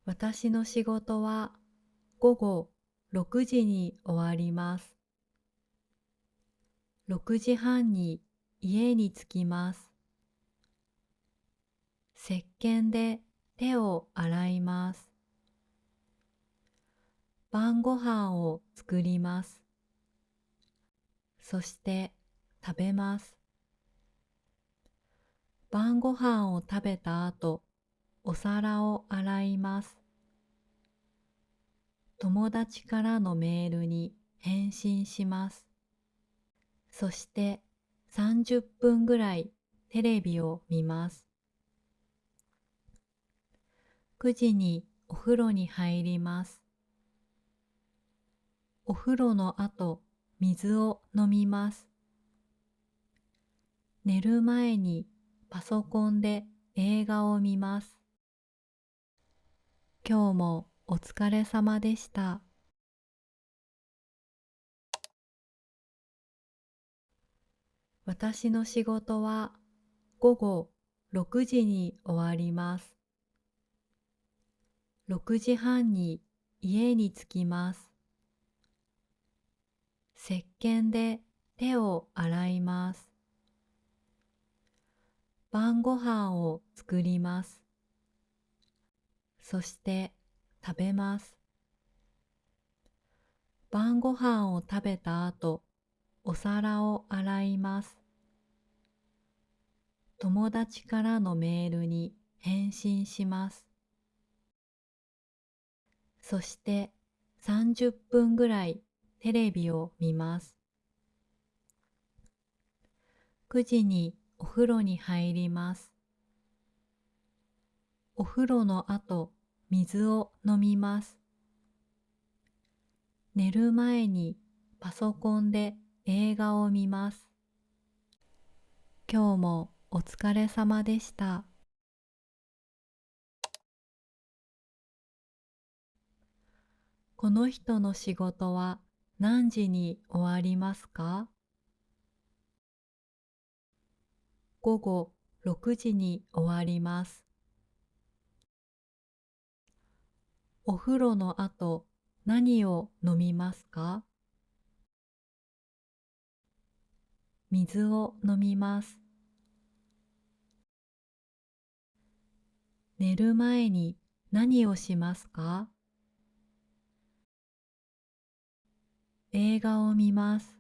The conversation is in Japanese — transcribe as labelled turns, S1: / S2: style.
S1: 私の仕事は午後6時に終わります。6時半に家に着きます。石鹸で手を洗います。晩ご飯を作ります。そして食べます。晩ご飯を食べた後、お皿を洗います。友達からのメールに返信します。そして30分ぐらいテレビを見ます。9時にお風呂に入ります。お風呂の後、水を飲みます。寝る前にパソコンで映画を見ます。今日もお疲れ様でした。私の仕事は午後6時に終わります。6時半に家に着きます。石鹸で手を洗います。晩ご飯を作ります。そして食べます。晩ご飯を食べた後、お皿を洗います。友達からのメールに返信します。そして30分ぐらいテレビを見ます。9時にお風呂に入ります。お風呂の後、水を飲みます。寝る前にパソコンで映画を見ます。今日もお疲れ様でした。この人の仕事は何時に終わりますか？午後6時に終わります。お風呂の後、何を飲みますか？水を飲みます。寝る前に何をしますか？映画を見ます。